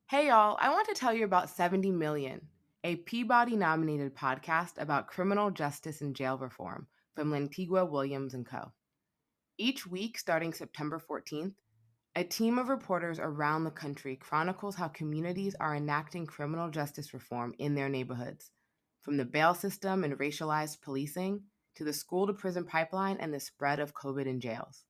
Hey y'all, I want to tell you about 70 Million, a Peabody nominated podcast about criminal justice and jail reform from Lantigua Williams and Co. Each week, starting September 14th, a team of reporters around the country chronicles how communities are enacting criminal justice reform in their neighborhoods, from the bail system and racialized policing to the school to prison pipeline and the spread of COVID in jails.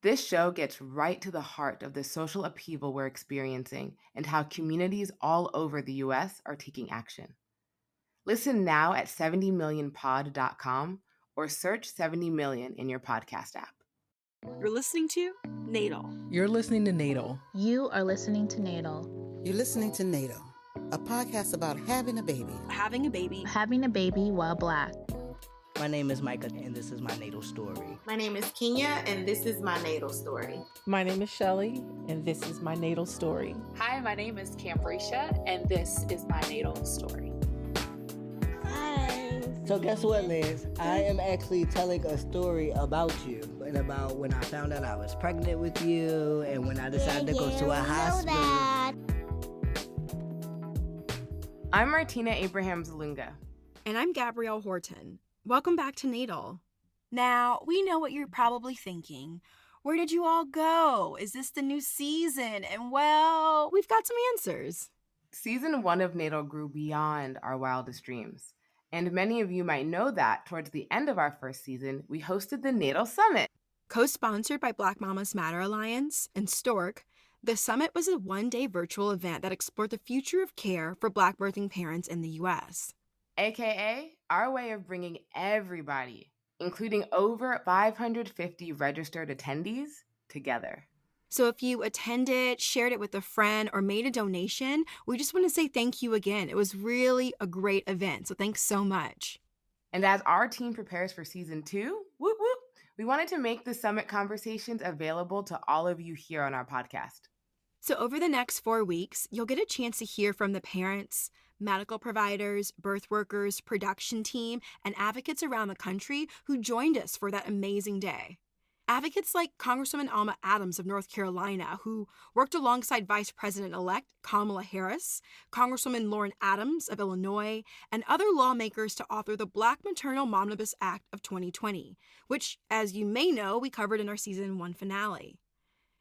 This show gets right to the heart of the social upheaval we're experiencing and how communities all over the US are taking action. Listen now at 70millionpod.com or search 70 Million in your podcast app. You're listening to NATAL. You're listening to NATAL. You are listening to NATAL. You're listening to NATAL, a podcast about having a baby. Having a baby. Having a baby while Black. My name is Micah, and this is my natal story. My name is Kenya, and this is my natal story. My name is Shelly, and this is my natal story. Hi, my name is Cambrisha, and this is my natal story. Hi. So guess what, Liz? I am actually telling a story about you and about when I found out I was pregnant with you and when I decided to go to a hospital. I'm Martina Abraham Zalunga. And I'm Gabrielle Horton. Welcome back to NATAL. Now, we know what you're probably thinking. Where did you all go? Is this the new season? And well, we've got some answers. Season 1 of NATAL grew beyond our wildest dreams. And many of you might know that towards the end of our first season, we hosted the NATAL Summit. Co-sponsored by Black Mamas Matter Alliance and Stork, the summit was a one-day virtual event that explored the future of care for Black birthing parents in the U.S. AKA our way of bringing everybody, including over 550 registered attendees, together. So if you attended, shared it with a friend, or made a donation, we just want to say thank you again. It was really a great event, so thanks so much. And as our team prepares for season 2, whoop whoop, we wanted to make the summit conversations available to all of you here on our podcast. So over the next 4 weeks, you'll get a chance to hear from the parents, medical providers, birth workers, production team, and advocates around the country who joined us for that amazing day. Advocates like Congresswoman Alma Adams of North Carolina, who worked alongside Vice President-elect Kamala Harris, Congresswoman Lauren Adams of Illinois, and other lawmakers to author the Black Maternal Momnibus Act of 2020, which, as you may know, we covered in our Season 1 finale.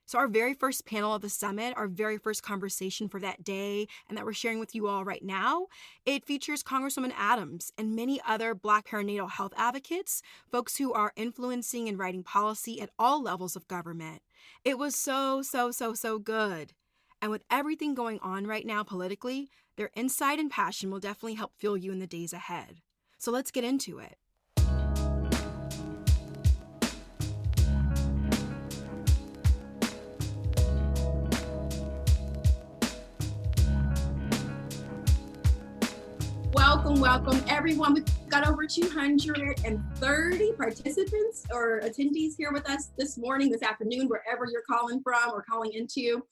So our very first panel of the summit, our very first conversation for that day, and that we're sharing with you all right now, it features Congresswoman Adams and many other Black perinatal health advocates, folks who are influencing and writing policy at all levels of government. It was so good. And with everything going on right now politically, their insight and passion will definitely help fuel you in the days ahead. So let's get into it. Welcome, everyone. We've got over 230 participants or attendees here with us this morning, this afternoon, wherever you're calling from or calling into.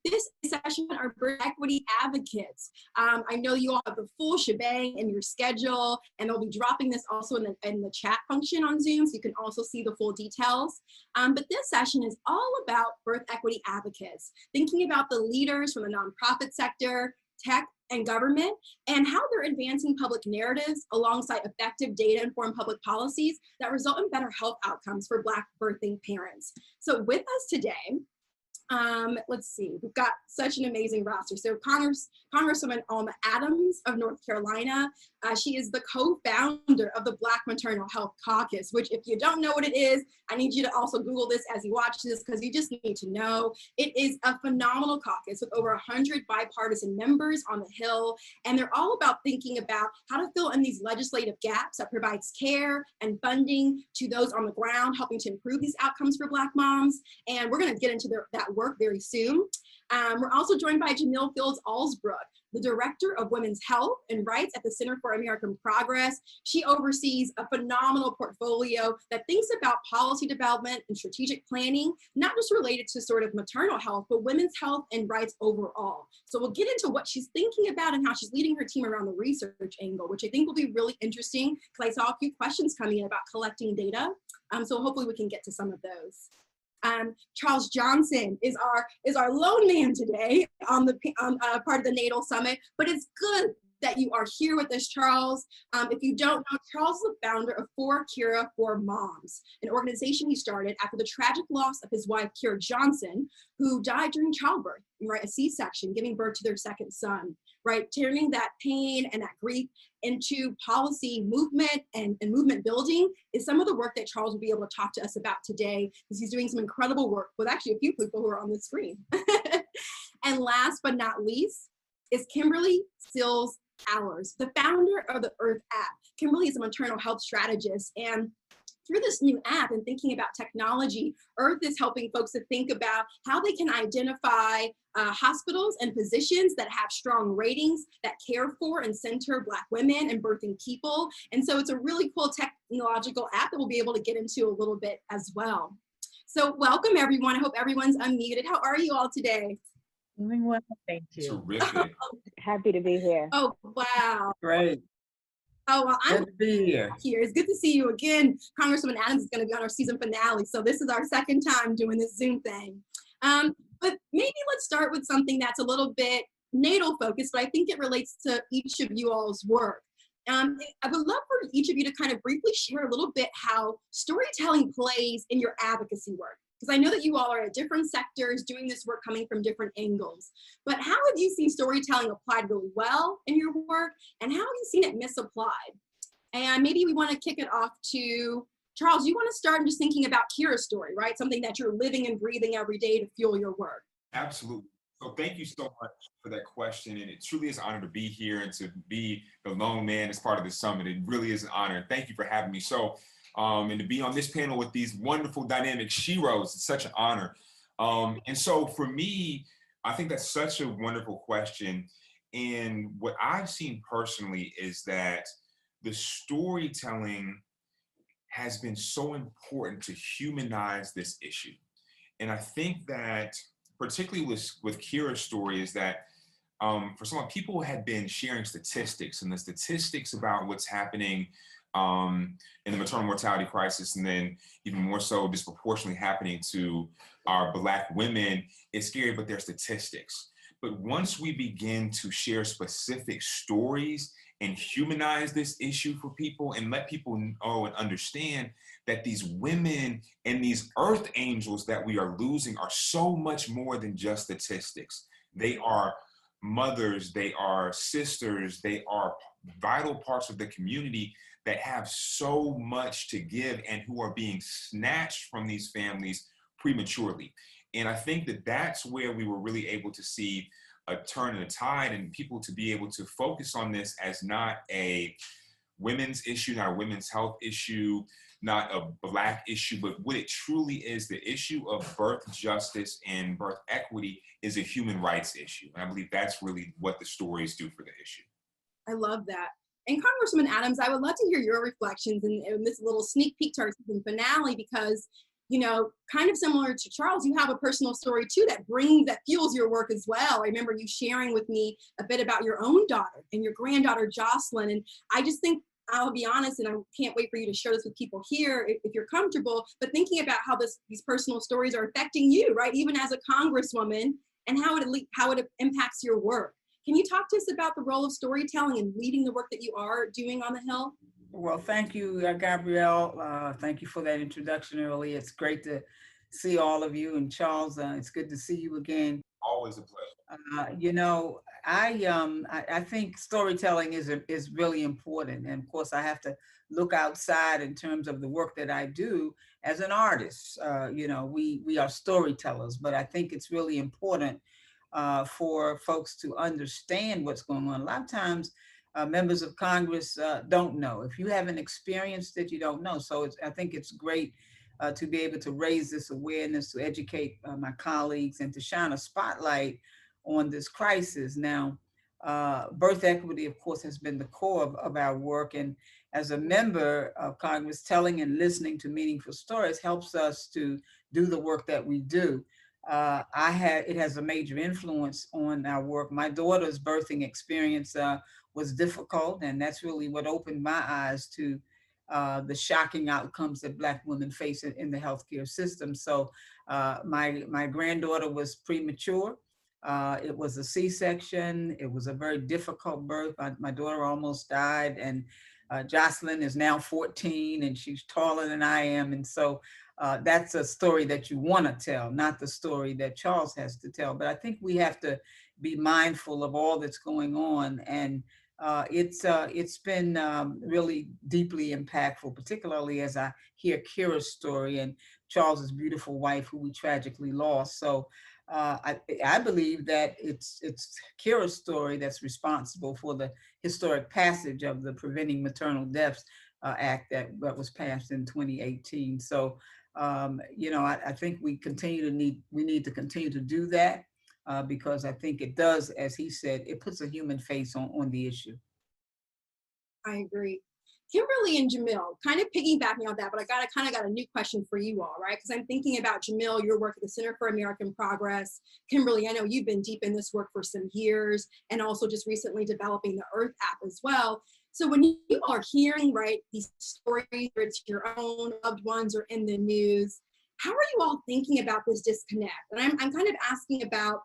This session are birth equity advocates. I know you all have the full shebang in your schedule, and they'll be dropping this also in the chat function on Zoom, so you can also see the full details. But this session is all about birth equity advocates, thinking about the leaders from the nonprofit sector, tech, and government, and how they're advancing public narratives alongside effective data-informed public policies that result in better health outcomes for Black birthing parents. So with us today, let's see, we've got such an amazing roster. So Congresswoman Alma Adams of North Carolina, she is the co-founder of the Black Maternal Health Caucus, which if you don't know what it is, I need you to also Google this as you watch this because you just need to know. It is a phenomenal caucus with over 100 bipartisan members on the Hill, and they're all about thinking about how to fill in these legislative gaps that provides care and funding to those on the ground, helping to improve these outcomes for Black moms. And we're gonna get into that work very soon. We're also joined by Jamil Fields Alsbrook, the Director of Women's Health and Rights at the Center for American Progress. She oversees a phenomenal portfolio that thinks about policy development and strategic planning, not just related to sort of maternal health, but women's health and rights overall. So we'll get into what she's thinking about and how she's leading her team around the research angle, which I think will be really interesting because I saw a few questions coming in about collecting data. So hopefully we can get to some of those. Charles Johnson is our lone man today on part of the NATAL Summit, but it's good that you are here with us, Charles. If you don't know, Charles is the founder of For Kira for Moms, an organization he started after the tragic loss of his wife, Kira Johnson, who died during childbirth, right, a C-section, giving birth to their second son, right? Turning that pain and that grief into policy movement and movement building is some of the work that Charles will be able to talk to us about today, because he's doing some incredible work with actually a few people who are on the screen. And last but not least is Kimberly Sills Hours, the founder of the Earth app. Kimberly is a maternal health strategist, and through this new app and thinking about technology, Earth is helping folks to think about how they can identify hospitals and physicians that have strong ratings that care for and center Black women and birthing people. And so it's a really cool technological app that we'll be able to get into a little bit as well. So welcome everyone. I hope everyone's unmuted. How are you all today? Doing well, thank you. Terrific. Happy to be here. Oh, wow. Great. Oh, well, I'm Good to be here. It's good to see you again. Congresswoman Adams is going to be on our season finale, so this is our second time doing this Zoom thing. But maybe let's start with something that's a little bit natal focused, but I think it relates to each of you all's work. I would love for each of you to kind of briefly share a little bit how storytelling plays in your advocacy work, because I know that you all are at different sectors doing this work coming from different angles. But how have you seen storytelling applied really well in your work, and how have you seen it misapplied? And maybe we want to kick it off to Charles. You want to start just thinking about Kira's story, right? Something that you're living and breathing every day to fuel your work. Absolutely. So thank you so much for that question. And it truly is an honor to be here and to be the lone man as part of the summit. It really is an honor. Thank you for having me. So, and to be on this panel with these wonderful dynamic sheroes, it's such an honor. And so for me, I think that's such a wonderful question. And what I've seen personally is that the storytelling has been so important to humanize this issue. And I think that particularly with Kira's story is that for some people had been sharing statistics, and the statistics about what's happening in the maternal mortality crisis, and then even more so disproportionately happening to our Black women is scary, but they're statistics. But once we begin to share specific stories and humanize this issue for people and let people know and understand that these women and these earth angels that we are losing are so much more than just statistics. They are mothers, they are sisters, they are vital parts of the community that have so much to give and who are being snatched from these families prematurely. And I think that that's where we were really able to see a turn in the tide and people to be able to focus on this as not a women's issue, not a women's health issue, not a Black issue, but what it truly is, the issue of birth justice and birth equity is a human rights issue. And I believe that's really what the stories do for the issue. I love that. And Congresswoman Adams, I would love to hear your reflections in this little sneak peek to our season finale, because, you know, kind of similar to Charles, you have a personal story too that fuels your work as well. I remember you sharing with me a bit about your own daughter and your granddaughter, Jocelyn. And I just think, I'll be honest, and I can't wait for you to share this with people here if you're comfortable, but thinking about how these personal stories are affecting you, right? Even as a Congresswoman, and how it impacts your work. Can you talk to us about the role of storytelling and leading the work that you are doing on the Hill? Well, thank you, Gabrielle. Thank you for that introduction early. It's great to see all of you. And Charles, it's good to see you again. Always a pleasure. You know, I think storytelling is really important. And of course, I have to look outside in terms of the work that I do as an artist. You know, we are storytellers, but I think it's really important for folks to understand what's going on. A lot of times, members of Congress don't know. If you haven't experienced it, you don't know. So I think it's great to be able to raise this awareness, to educate my colleagues, and to shine a spotlight on this crisis. Now, birth equity, of course, has been the core of our work. And as a member of Congress, telling and listening to meaningful stories helps us to do the work that we do. It has a major influence on our work. My daughter's birthing experience was difficult, and that's really what opened my eyes to the shocking outcomes that Black women face in the healthcare system. So my granddaughter was premature. It was a C-section. It was a very difficult birth. My daughter almost died, and Jocelyn is now 14, and she's taller than I am. And so that's a story that you want to tell, not the story that Charles has to tell. But I think we have to be mindful of all that's going on. And it's been really deeply impactful, particularly as I hear Kira's story and Charles's beautiful wife, who we tragically lost. So I believe that it's Kira's story that's responsible for the historic passage of the Preventing Maternal Deaths Act that was passed in 2018. So I think we need to continue to do that because I think it does, as he said, it puts a human face on the issue. I agree. Kimberly and Jamil, kind of piggybacking on that, but I got a new question for you all, right? Because I'm thinking about Jamil, your work at the Center for American Progress. Kimberly, I know you've been deep in this work for some years, and also just recently developing the Earth app as well. So when you are hearing, right, these stories, whether it's your own loved ones or in the news, how are you all thinking about this disconnect? And I'm kind of asking about,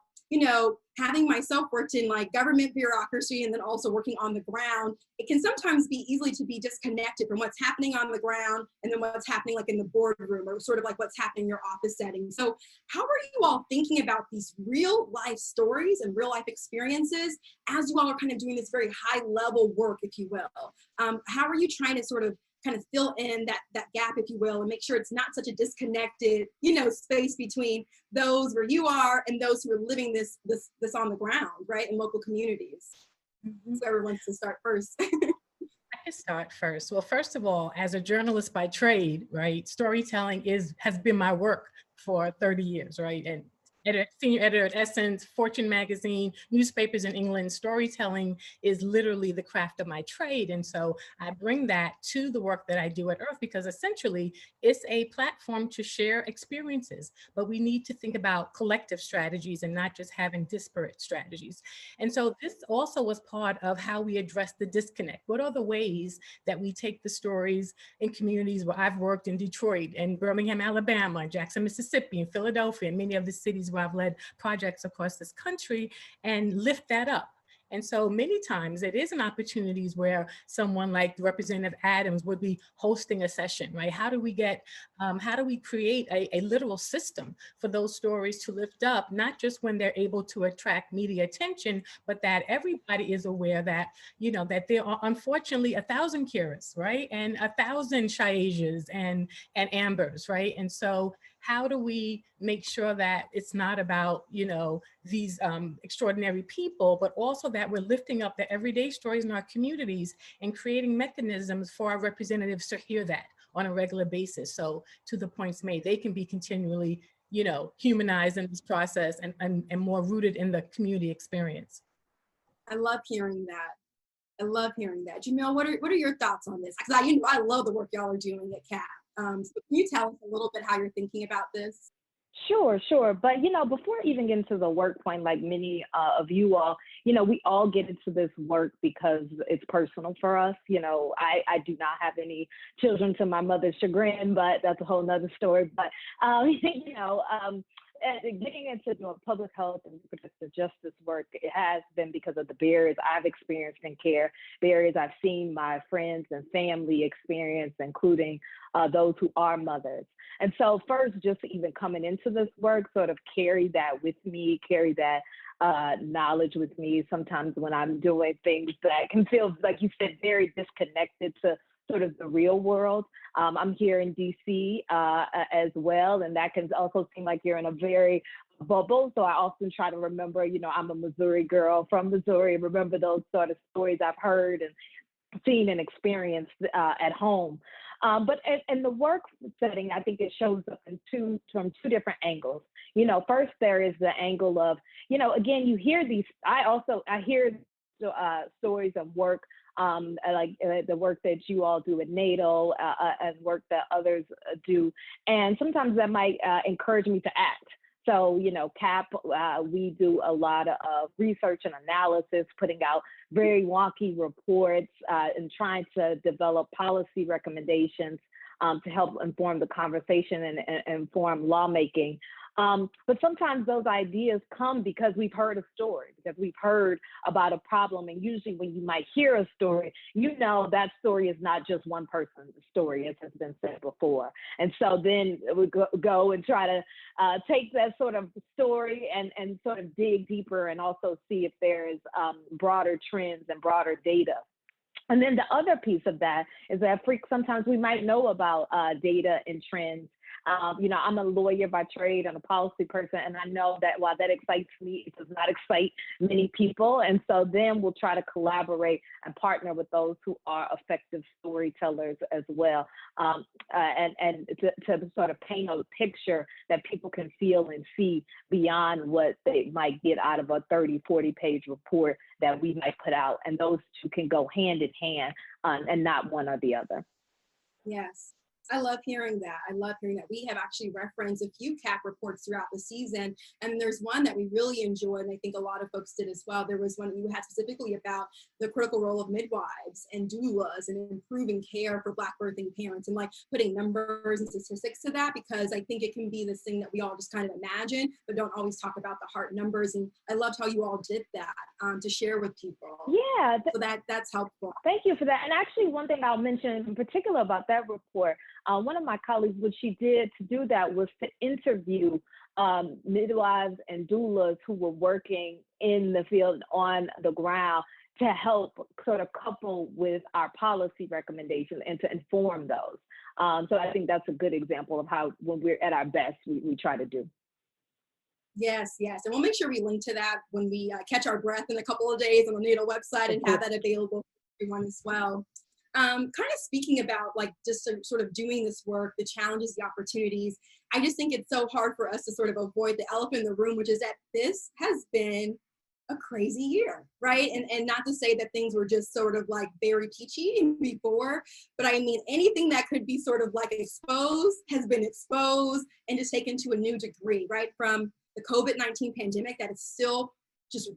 having myself worked in like government bureaucracy and then also working on the ground, it can sometimes be easily to be disconnected from what's happening on the ground and then what's happening like in the boardroom or sort of like what's happening in your office setting. So how are you all thinking about these real life stories and real life experiences as you all are kind of doing this very high level work, if you will? How are you trying to sort of kind of fill in that gap, if you will, and make sure it's not such a disconnected, space between those where you are and those who are living this on the ground, right, in local communities? So everyone wants to start first. I can start first. Well, first of all, as a journalist by trade, right, storytelling has been my work for 30 years, right, and senior editor at Essence, Fortune magazine, newspapers in England. Storytelling is literally the craft of my trade. And so I bring that to the work that I do at Earth because essentially it's a platform to share experiences, but we need to think about collective strategies and not just having disparate strategies. And so this also was part of how we address the disconnect. What are the ways that we take the stories in communities where I've worked in Detroit and Birmingham, Alabama, Jackson, Mississippi, and Philadelphia, and many of the cities where I've led projects across this country, and lift that up. And so many times it is an opportunities where someone like Representative Adams would be hosting a session, right? How do we create a literal system for those stories to lift up, not just when they're able to attract media attention, but that everybody is aware that, that there are unfortunately 1,000 Kiras, right? And 1,000 Shayajas and Ambers, right? And so how do we make sure that it's not about, these extraordinary people, but also that we're lifting up the everyday stories in our communities and creating mechanisms for our representatives to hear that on a regular basis. So to the points made, they can be continually, humanized in this process and more rooted in the community experience. I love hearing that. Jamil, what are your thoughts on this? Because I love the work y'all are doing at CAP. So can you tell us a little bit how you're thinking about this? Sure. But, before even getting to the work point, like many of you all, we all get into this work because it's personal for us. I do not have any children to my mother's chagrin, but that's a whole nother story. But, getting into doing public health and reproductive justice work, it has been because of the barriers I've experienced in care, barriers I've seen my friends and family experience, including those who are mothers. And so first, just even coming into this work, sort of carry that with me, carry that knowledge with me sometimes when I'm doing things that can feel, like you said, very disconnected to sort of the real world. I'm here in DC as well, and that can also seem like you're in a very bubble. So I often try to remember, I'm a Missouri girl from Missouri, remember those sort of stories I've heard and seen and experienced at home. But in the work setting, I think it shows up from two different angles. First there is the angle of, again, you hear these, I hear stories of work like the work that you all do at NATAL and work that others do. And sometimes that might encourage me to act. So, CAP, we do a lot of research and analysis, putting out very wonky reports and trying to develop policy recommendations to help inform the conversation and inform lawmaking. But sometimes those ideas come because we've heard a story, because we've heard about a problem. And usually when you might hear a story, that story is not just one person's story, as has been said before. And so then we go and try to take that sort of story and sort of dig deeper and also see if there is broader trends and broader data. And then the other piece of that is that sometimes we might know about data and trends. I'm a lawyer by trade and a policy person, and I know that while that excites me, it does not excite many people. And so then we'll try to collaborate and partner with those who are effective storytellers as well, and to sort of paint a picture that people can feel and see beyond what they might get out of a 30, 40-page report that we might put out. And those two can go hand in hand and not one or the other. Yes. I love hearing that. I love hearing that. We have actually referenced a few CAP reports throughout the season, and there's one that we really enjoyed, and I think a lot of folks did as well. There was one that you had specifically about the critical role of midwives and doulas and improving care for Black birthing parents, and like putting numbers and statistics to that, because I think it can be this thing that we all just kind of imagine, but don't always talk about the hard numbers. And I loved how you all did that to share with people. Yeah. So that's helpful. Thank you for that. And actually, one thing I'll mention in particular about that report, one of my colleagues, what she did to do that was to interview midwives and doulas who were working in the field on the ground to help sort of couple with our policy recommendations and to inform those. So I think that's a good example of how, when we're at our best, we try to do. Yes, yes. And we'll make sure we link to that when we catch our breath in a couple of days on the NATAL website and have that available for everyone as well. Kind of speaking about like just sort of doing this work, the challenges, the opportunities, I just think it's so hard for us to sort of avoid the elephant in the room, which is that this has been a crazy year, right? And not to say that things were just sort of like very peachy before, but I mean, anything that could be sort of like exposed has been exposed and just taken to a new degree, right? From the COVID-19 pandemic that is still just,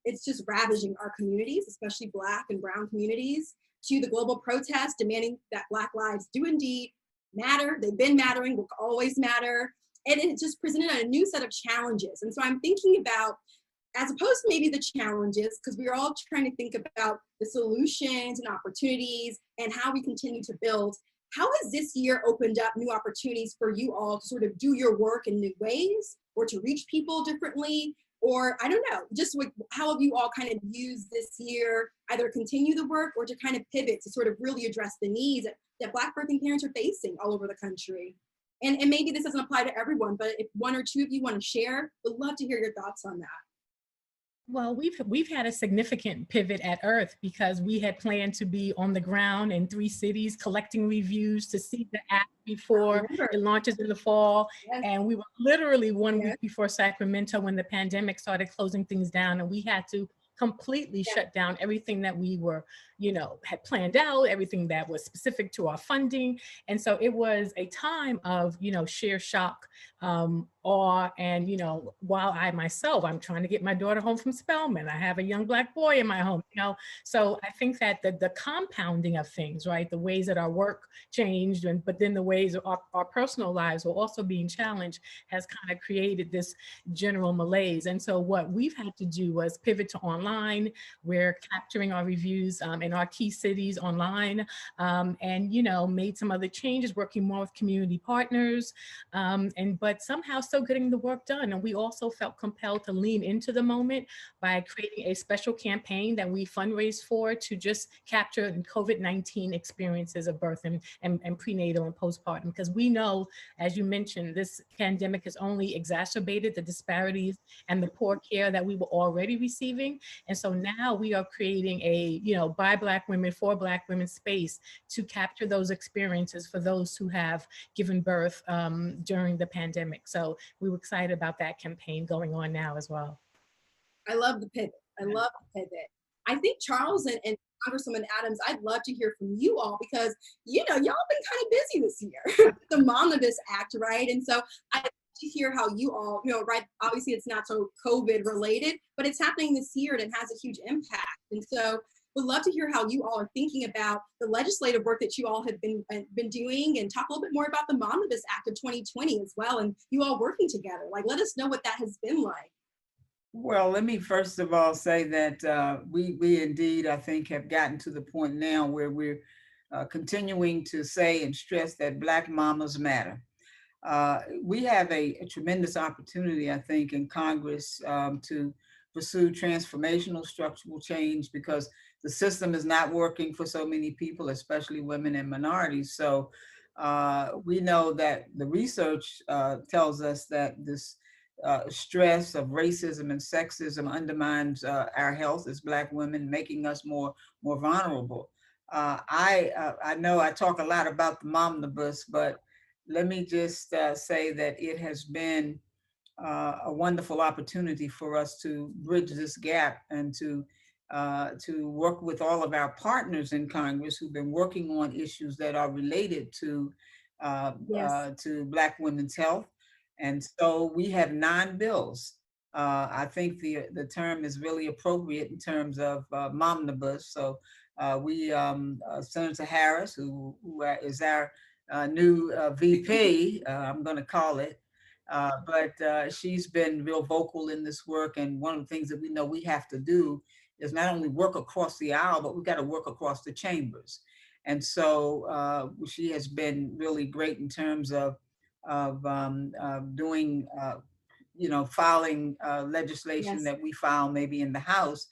it's just ravaging our communities, especially Black and Brown communities, to the global protests demanding that Black lives do indeed matter. They've been mattering, will always matter. And it just presented a new set of challenges. And so I'm thinking about, as opposed to maybe the challenges, because we're all trying to think about the solutions and opportunities and how we continue to build, how has this year opened up new opportunities for you all to sort of do your work in new ways or to reach people differently? Or I don't know, just how have you all kind of used this year, either continue the work or to kind of pivot to sort of really address the needs that Black birthing parents are facing all over the country? And maybe this doesn't apply to everyone, but if one or two of you want to share, would love to hear your thoughts on that. Well, we've had a significant pivot at Earth because we had planned to be on the ground in 3 cities collecting reviews to see the app before it launches in the fall. Yes. And we were literally 1 week before Sacramento when the pandemic started closing things down, and we had to completely shut down everything that we were, had planned out, everything that was specific to our funding. And so it was a time of, sheer shock, awe, and, while I'm trying to get my daughter home from Spelman, I have a young Black boy in my home, so I think that the compounding of things, right, the ways that our work changed, but then the ways our personal lives were also being challenged has kind of created this general malaise. And so what we've had to do was pivot to online. We're capturing our reviews in our key cities online, and made some other changes, working more with community partners, but somehow still getting the work done. And we also felt compelled to lean into the moment by creating a special campaign that we fundraised for to just capture COVID-19 experiences of birth and prenatal and postpartum, because we know, as you mentioned, this pandemic has only exacerbated the disparities and the poor care that we were already receiving. And so now we are creating a, by Black women, for Black women space to capture those experiences for those who have given birth during the pandemic. So we were excited about that campaign going on now as well. I love the pivot. I love the pivot. I think Charles and Congresswoman Adams, I'd love to hear from you all because, y'all been kind of busy this year, the Momnibus Act, right? And so I to hear how you all, right, obviously it's not so COVID related, but it's happening this year and it has a huge impact. And so would love to hear how you all are thinking about the legislative work that you all have been doing, and talk a little bit more about the Omnibus Act of 2020 as well, and you all working together. Like, let us know what that has been like. Well, let me first of all say that we indeed, I think, have gotten to the point now where we're continuing to say and stress that Black mamas matter. We have a tremendous opportunity, I think, in Congress to pursue transformational structural change, because the system is not working for so many people, especially women and minorities. So we know that the research tells us that this stress of racism and sexism undermines our health as Black women, making us more vulnerable. I know I talk a lot about the Momnibus, but let me just say that it has been a wonderful opportunity for us to bridge this gap and to work with all of our partners in Congress who've been working on issues that are related to Black women's health. And so we have 9 bills. I think the term is really appropriate in terms of Momnibus. So Senator Harris, who is our new VP, I'm going to call it, but she's been real vocal in this work. And one of the things that we know we have to do is not only work across the aisle, but we've got to work across the chambers. And so she has been really great in terms of doing, filing legislation that we file maybe in the House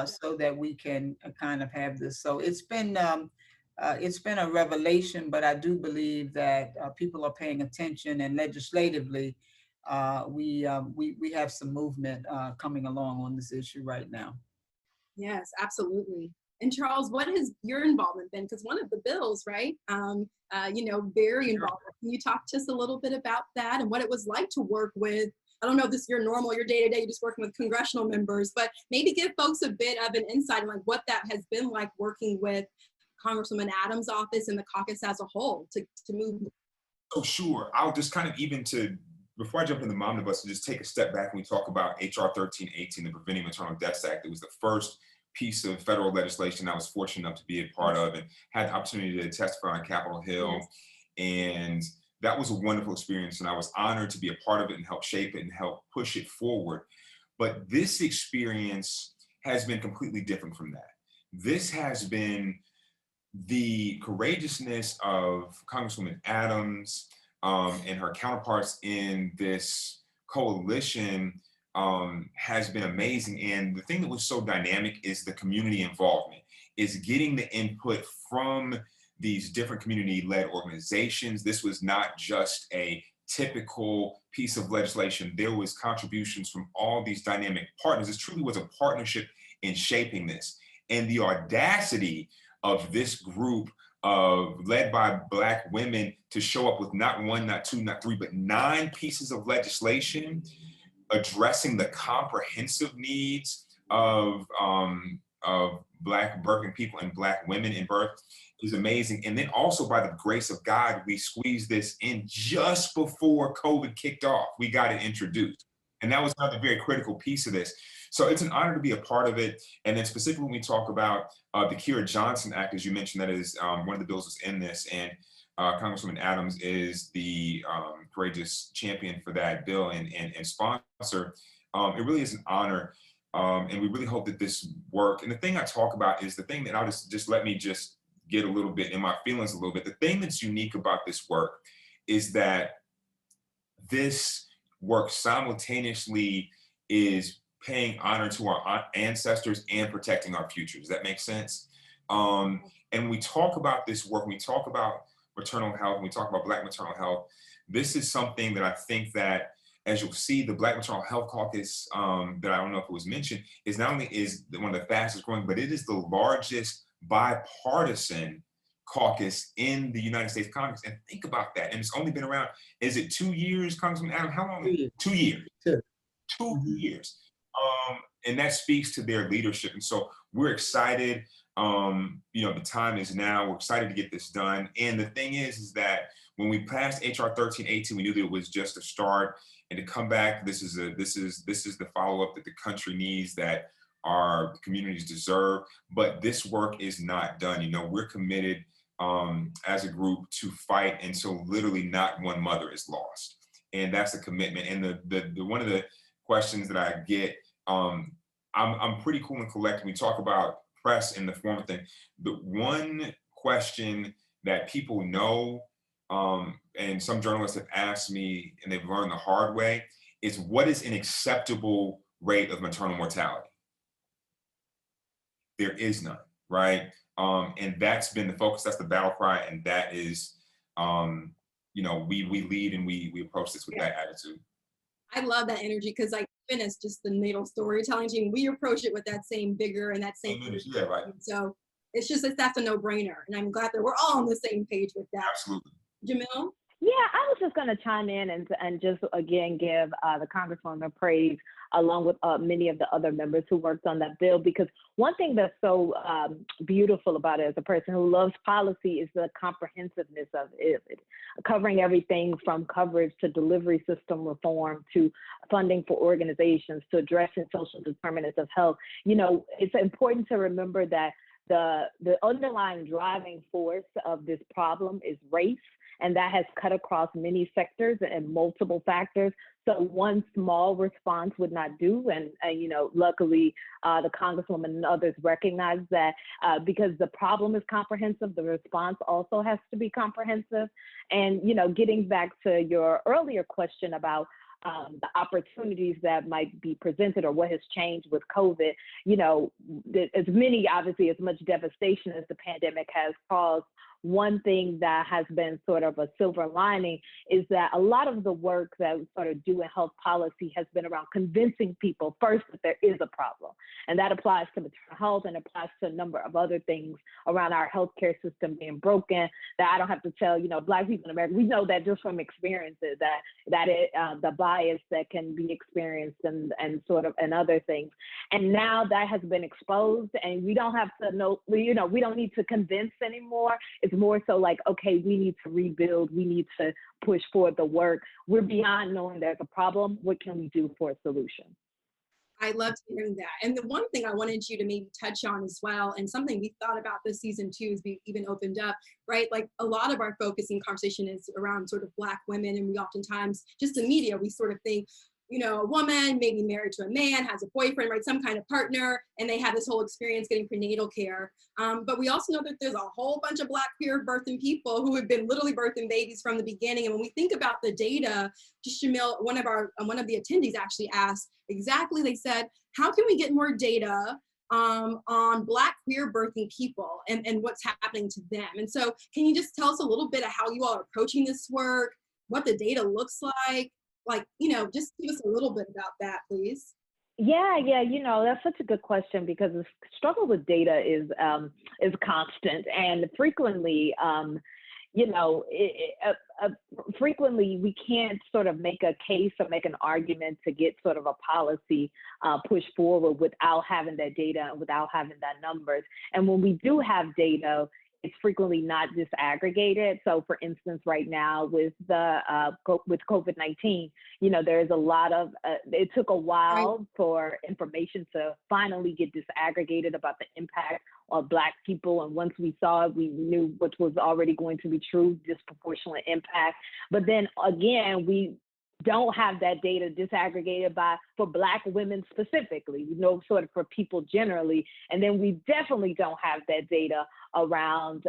so that we can kind of have this. So it's been a revelation, but I do believe that people are paying attention, and legislatively, we have some movement coming along on this issue right now. Yes, absolutely. And Charles, what has your involvement been? Because one of the bills, right, very involved. Can you talk to us a little bit about that and what it was like to work with, I don't know if this is your day-to-day, you're just working with congressional members, but maybe give folks a bit of an insight on like what that has been like working with Congresswoman Adams' office and the caucus as a whole to move. Oh, sure. I'll just kind of before I jump into the Momnibus, just take a step back when we talk about HR 1318, the Preventing Maternal Deaths Act. It was the first piece of federal legislation I was fortunate enough to be a part of and had the opportunity to testify on Capitol Hill. Yes. And that was a wonderful experience. And I was honored to be a part of it and help shape it and help push it forward. But this experience has been completely different from that. This has been the courageousness of Congresswoman Adams and her counterparts in this coalition has been amazing. And the thing that was so dynamic is the community involvement, is getting the input from these different community-led organizations. This was not just a typical piece of legislation. There was contributions from all these dynamic partners. This truly was a partnership in shaping this. And the audacity of this group led by Black women to show up with not 1, not 2, not 3, but 9 pieces of legislation addressing the comprehensive needs of Black birthing people and Black women in birth is amazing. And then also, by the grace of God, we squeezed this in just before COVID kicked off. We got it introduced. And that was another very critical piece of this. So it's an honor to be a part of it. And then specifically when we talk about the Kira Johnson Act, as you mentioned, that is one of the bills that's in this. And Congresswoman Adams is the courageous champion for that bill and sponsor. It really is an honor. And we really hope that this work. And the thing I talk about is the thing that I'll just let me just get a little bit in my feelings a little bit. The thing that's unique about this work is that this work simultaneously is paying honor to our ancestors and protecting our future. Does that make sense? And we talk about this work, we talk about maternal health, we talk about Black maternal health. This is something that I think that, as you'll see, the Black Maternal Health Caucus, that I don't know if it was mentioned, is not only is one of the fastest growing, but it is the largest bipartisan caucus in the United States Congress. And think about that. And it's only been around, is it 2 years, Congressman Adam? How long? 2 years. 2 years. And that speaks to their leadership. And so we're excited. The time is now. We're excited to get this done. And the thing is that when we passed HR 1318, we knew that it was just a start. And to come back, this is the follow-up that the country needs, that our communities deserve. But this work is not done. We're committed as a group to fight until literally not one mother is lost. And that's the commitment. And the one of the questions that I get, I'm pretty cool and collected. We talk about press in the form of thing. The one question that people know, and some journalists have asked me, and they've learned the hard way, is what is an acceptable rate of maternal mortality? There is none, right? And that's been the focus, that's the battle cry, and that is, we lead and we approach this with that attitude. I love that energy because even as just the natal storytelling team, we approach it with that same vigor and that same energy. Yeah, right. So that's a no-brainer. And I'm glad that we're all on the same page with that. Absolutely. Jamil? Yeah, I was just going to chime in and just again give the Congresswoman praise along with many of the other members who worked on that bill, because one thing that's so beautiful about it as a person who loves policy is the comprehensiveness of it, covering everything from coverage to delivery system reform to funding for organizations to addressing social determinants of health. It's important to remember that the underlying driving force of this problem is race. And that has cut across many sectors and multiple factors. So one small response would not do. And luckily, the Congresswoman and others recognize that because the problem is comprehensive, the response also has to be comprehensive. And, getting back to your earlier question about the opportunities that might be presented or what has changed with COVID, as much devastation as the pandemic has caused, one thing that has been sort of a silver lining is that a lot of the work that we sort of do in health policy has been around convincing people first that there is a problem. And that applies to maternal health and applies to a number of other things around our healthcare system being broken that I don't have to tell, Black people in America, we know that just from experiences that the bias that can be experienced and other things. And now that has been exposed and we don't have to know, we don't need to convince anymore. It's more so like, okay, we need to rebuild. We need to push forward the work. We're beyond knowing there's a problem. What can we do for a solution? I loved hearing that. And the one thing I wanted you to maybe touch on as well, and something we thought about this season too, as we even opened up, right? Like a lot of our focusing conversation is around sort of Black women. And we oftentimes, just the media, we sort of think, a woman maybe married to a man, has a boyfriend, right, some kind of partner, and they have this whole experience getting prenatal care. But we also know that there's a whole bunch of Black queer birthing people who have been literally birthing babies from the beginning. And when we think about the data, just Jamil, one of the attendees actually asked exactly, they said, how can we get more data on Black queer birthing people and what's happening to them? And so can you just tell us a little bit of how you all are approaching this work, what the data looks like? Just give us a little bit about that, please. Yeah, that's such a good question because the struggle with data is constant, and frequently, frequently we can't sort of make a case or make an argument to get sort of a policy pushed forward without having that data and without having that numbers. And when we do have data, it's frequently not disaggregated. So for instance, right now with with COVID-19, there's a lot of, it took a while for information to finally get disaggregated about the impact of Black people. And once we saw it, we knew what was already going to be true, disproportionate impact. But then again, we don't have that data disaggregated for Black women specifically, sort of for people generally. And then we definitely don't have that data around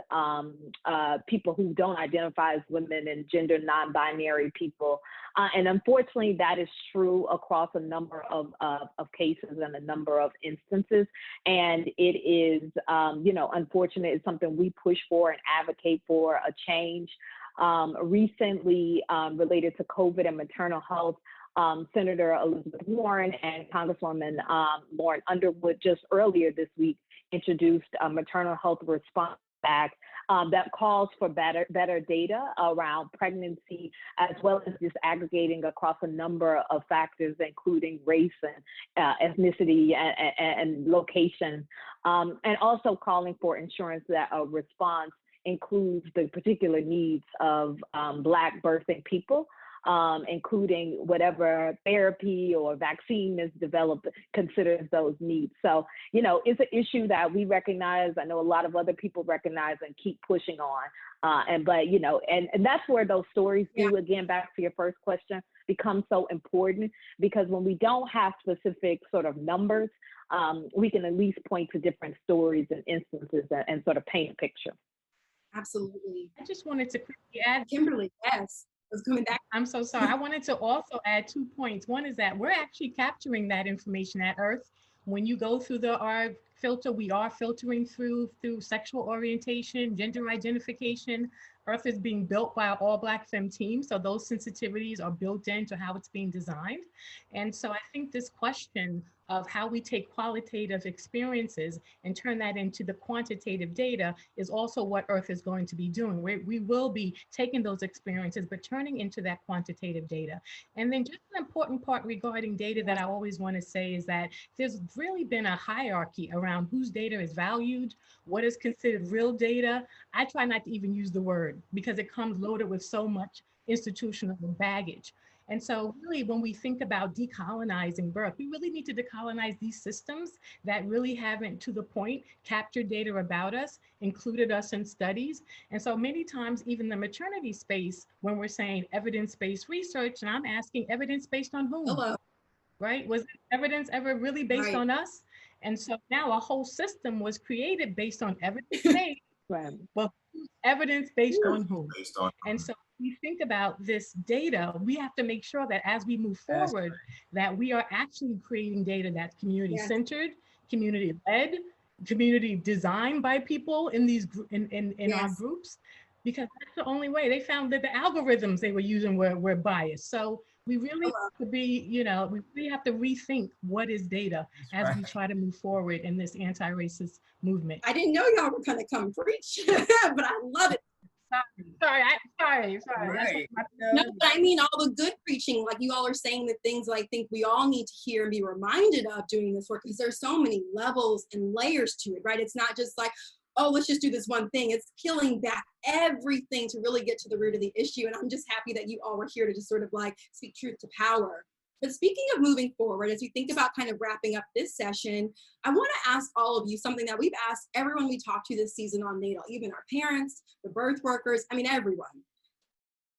people who don't identify as women and gender non-binary people. And unfortunately, that is true across a number of cases and a number of instances. And it is, unfortunate. It's something we push for and advocate for a change. Recently, related to COVID and maternal health, Senator Elizabeth Warren and Congresswoman Lauren Underwood just earlier this week introduced a Maternal Health Response Act that calls for better data around pregnancy, as well as disaggregating across a number of factors, including race and ethnicity and location, And also calling for insurance that a response includes the particular needs of Black birthing people, including whatever therapy or vaccine is developed considers those needs. So, you know, it's an issue that we recognize. I know a lot of other people recognize and keep pushing on. But, you know, and that's where those stories do, again, back to your first question, become so important, because when we don't have specific sort of numbers, we can at least point to different stories and instances and sort of paint a picture. Absolutely. I just wanted to quickly add, Kimberly, yes. Was coming back. I'm so sorry. I wanted to also add 2 points. One is that we're actually capturing that information at Earth. When you go through our filter, we are filtering through sexual orientation, gender identification. Earth is being built by an all Black femme team, so those sensitivities are built into how it's being designed. And so I think this question of how we take qualitative experiences and turn that into the quantitative data is also what Earth is going to be doing. We will be taking those experiences, but turning into that quantitative data. And then just an important part regarding data that I always want to say is that there's really been a hierarchy around whose data is valued, what is considered real data. I try not to even use the word because it comes loaded with so much institutional baggage. And so really, when we think about decolonizing birth, we really need to decolonize these systems that really haven't, to the point, captured data about us, included us in studies. And so many times, even the maternity space, when we're saying evidence-based research, and I'm asking evidence-based on whom? Hello. Right? Was evidence ever really based on us? And so now a whole system was created based on evidence-based, but evidence based on whom? And so we think about this data, we have to make sure that as we move forward, that we are actually creating data that's community-centered, community-led, community designed by people in these in our groups, because that's the only way. They found that the algorithms they were using were biased. So we really have to be, you know, we really have to rethink what is data as we try to move forward in this anti-racist movement. I didn't know y'all were gonna come preach, but I love it. Sorry. Right. No, but I mean all the good preaching, like you all are saying the things that I think we all need to hear and be reminded of doing this work, because there's so many levels and layers to it, right? It's not just like, oh, let's just do this one thing. It's peeling back everything to really get to the root of the issue. And I'm just happy that you all were here to just sort of like speak truth to power. But speaking of moving forward, as you think about kind of wrapping up this session, I want to ask all of you something that we've asked everyone we talked to this season on Natal, even our parents, the birth workers, I mean, everyone.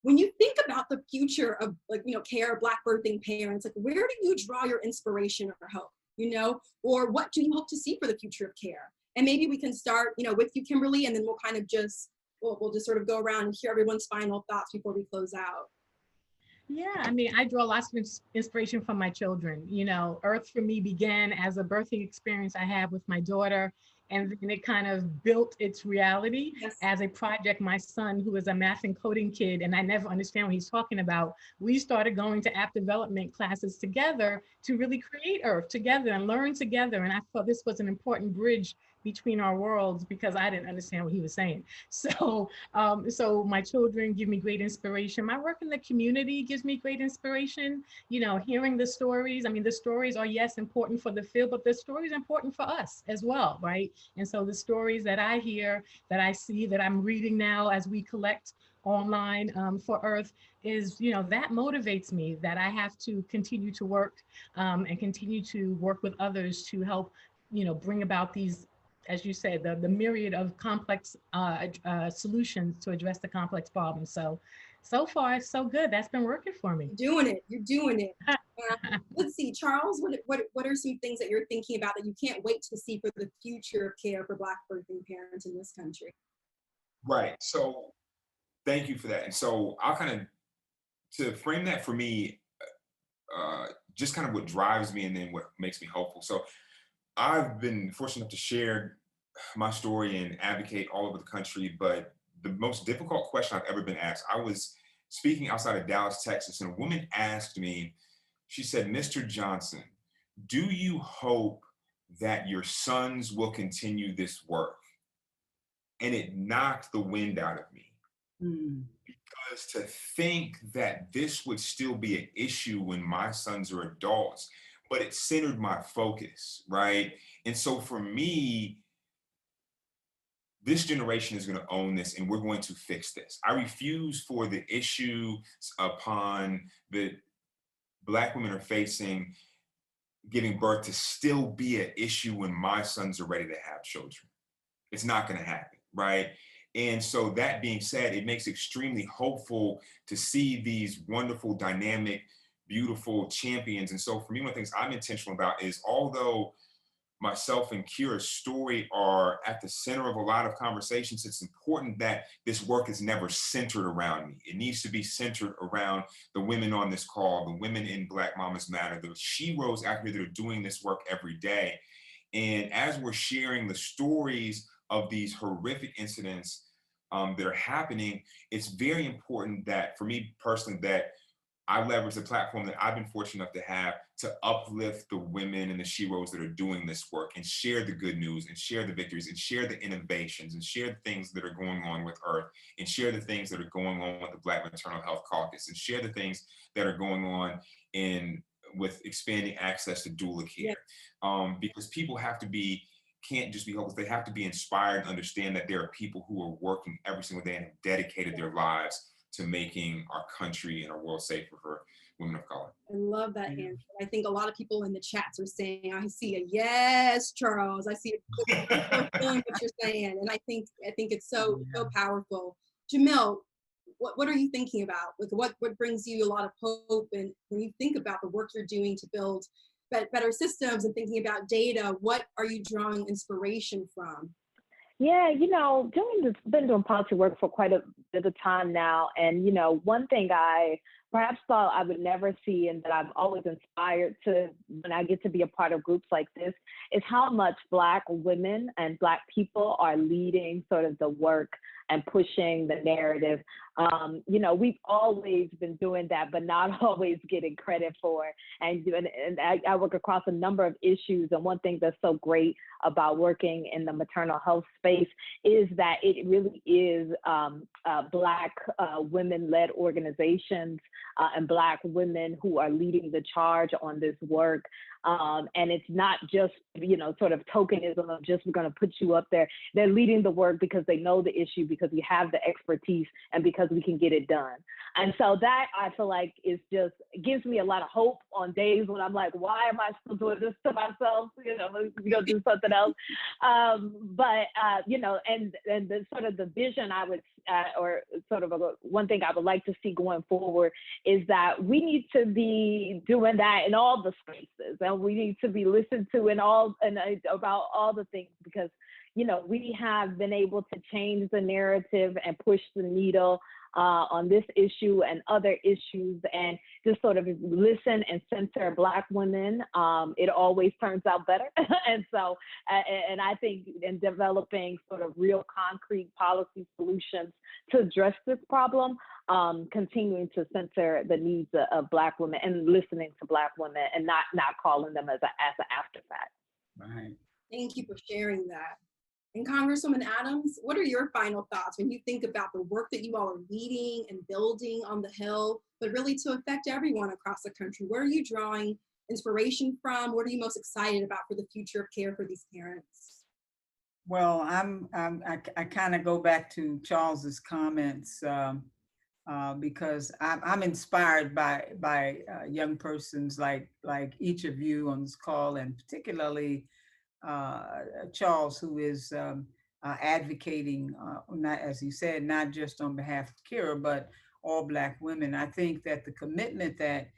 When you think about the future of, like, you know, care of Black birthing parents, like, where do you draw your inspiration or hope, you know, or what do you hope to see for the future of care? And maybe we can start, you know, with you, Kimberly, and then we'll kind of just, we'll just sort of go around and hear everyone's final thoughts before we close out. Yeah, I mean, I draw lots of inspiration from my children. You know, Earth for me began as a birthing experience I had with my daughter, and then it kind of built its reality as a project. My son, who is a math and coding kid, and I never understand what he's talking about, we started going to app development classes together to really create Earth together and learn together. And I thought this was an important bridge between our worlds because I didn't understand what he was saying. So, so my children give me great inspiration. My work in the community gives me great inspiration. You know, hearing the stories. I mean, the stories are, yes, important for the field, but the stories are important for us as well, right? And so the stories that I hear, that I see, that I'm reading now as we collect online for Earth is, you know, that motivates me, that I have to continue to work and continue to work with others to help, you know, bring about these, as you said, the myriad of complex solutions to address the complex problems. So far, so good. That's been working for me. You're doing it. Let's see, Charles, what are some things that you're thinking about that you can't wait to see for the future of care for Black birthing parents in this country? Right. So thank you for that. And so I'll kind of, to frame that for me, just kind of what drives me and then what makes me hopeful. So I've been fortunate enough to share my story and advocate all over the country, but the most difficult question I've ever been asked, I was speaking outside of Dallas, Texas, and a woman asked me, she said, "Mr. Johnson, do you hope that your sons will continue this work?" And it knocked the wind out of me. Because to think that this would still be an issue when my sons are adults, but it centered my focus, right? And so for me, this generation is going to own this, and we're going to fix this. I refuse for the issue upon the Black women are facing giving birth to still be an issue when my sons are ready to have children. It's not going to happen, right? And so that being said, it makes it extremely hopeful to see these wonderful, dynamic, beautiful champions. And so for me, one of the things I'm intentional about is, although myself and Kira's story are at the center of a lot of conversations, it's important that this work is never centered around me. It needs to be centered around the women on this call, the women in Black Mamas Matter, the sheroes out here that are doing this work every day. And as we're sharing the stories of these horrific incidents that are happening, it's very important that, for me personally, that I leverage the platform that I've been fortunate enough to have to uplift the women and the sheroes that are doing this work, and share the good news, and share the victories, and share the innovations, and share the things that are going on with Earth, and share the things that are going on with the Black Maternal Health Caucus, and share the things that are going on with expanding access to doula care. Because people can't just be hopeless. They have to be inspired and understand that there are people who are working every single day and have dedicated their lives to making our country and our world safer for women of color. I love that answer. I think a lot of people in the chats are saying, I see a yes, Charles. I see a feeling what you're saying. And I think it's so powerful. Jamil, what are you thinking about? What brings you a lot of hope? And when you think about the work you're doing to build better systems and thinking about data, what are you drawing inspiration from? Yeah, been doing policy work for quite a bit of time now. And, one thing I perhaps thought I would never see, and that I'm always inspired to when I get to be a part of groups like this, is how much Black women and Black people are leading sort of the work and pushing the narrative. We've always been doing that, but not always getting credit for. And I work across a number of issues. And one thing that's so great about working in the maternal health space is that it really is Black women-led organizations and Black women who are leading the charge on this work. And it's not just, sort of tokenism of just, we're going to put you up there. They're leading the work because they know the issue, because we have the expertise, and because we can get it done. And so that, I feel like, gives me a lot of hope on days when I'm like, why am I still doing this to myself? Let's go do something else. And the sort of the vision I would, or sort of one thing I would like to see going forward is that we need to be doing that in all the spaces, and we need to be listened to about all the things, because we have been able to change the narrative and push the needle on this issue and other issues, and just sort of listen and center Black women. It always turns out better. And so, and I think in developing sort of real concrete policy solutions to address this problem, continuing to center the needs of Black women and listening to Black women, and not calling them as an afterthought. Right. Thank you for sharing that. And Congresswoman Adams, what are your final thoughts when you think about the work that you all are leading and building on the Hill, but really to affect everyone across the country? Where are you drawing inspiration from? What are you most excited about for the future of care for these parents? Well, I kind of go back to Charles's comments because I'm inspired by young persons like each of you on this call, and particularly Charles, who is advocating, not, as he said, not just on behalf of Kira, but all Black women. I think that the commitment that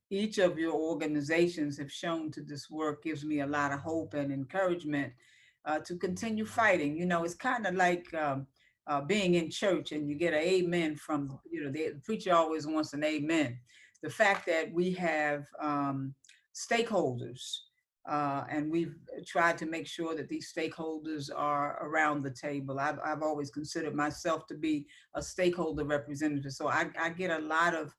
each of your organizations have shown to this work gives me a lot of hope and encouragement to continue fighting. It's kind of like being in church and you get an amen from, the preacher always wants an amen. The fact that we have stakeholders, and we've tried to make sure that these stakeholders are around the table. I've always considered myself to be a stakeholder representative. So I get a lot of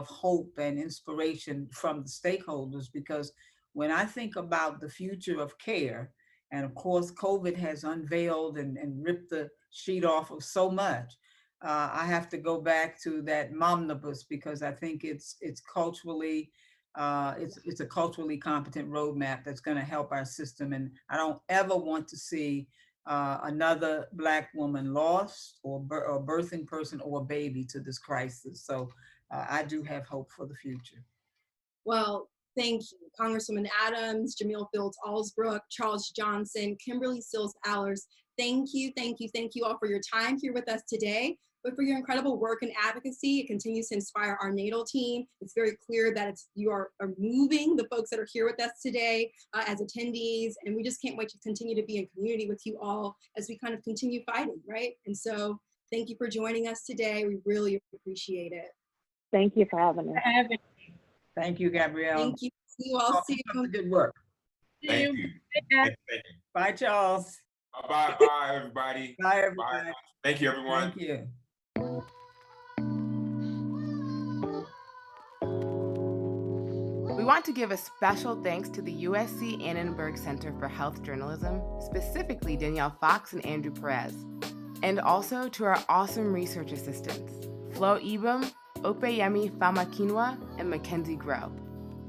hope and inspiration from the stakeholders, because when I think about the future of care, and of course, COVID has unveiled and ripped the sheet off of so much, I have to go back to that momnibus, because I think it's culturally It's a culturally competent roadmap that's going to help our system. And I don't ever want to see another Black woman lost, or birthing person, or baby to this crisis. So I do have hope for the future. Well, thank you, Congresswoman Adams, Jamil Fields Alsbrook, Charles Johnson, Kimberly Sills Allers. Thank you all for your time here with us today, but for your incredible work and advocacy. It continues to inspire our NATAL team. It's very clear that you are moving the folks that are here with us today as attendees, and we just can't wait to continue to be in community with you all as we kind of continue fighting, right? And so thank you for joining us today. We really appreciate it. Thank you for having us. Thank you, Gabrielle. Thank you. See you all soon. Good work. Thank you. Thank you. Bye, Charles. Bye, everybody. Bye, everybody. Bye. Thank you, everyone. Thank you. We want to give a special thanks to the USC Annenberg Center for Health Journalism, specifically Danielle Fox and Andrew Perez, and also to our awesome research assistants, Flo Ibum, Opeyemi Famakinwa, and Mackenzie Grow.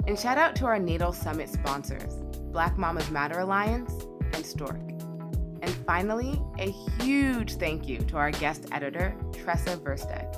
And shout out to our NATAL Summit sponsors, Black Mamas Matter Alliance and Stork. And finally, a huge thank you to our guest editor, Tressa Versteeg.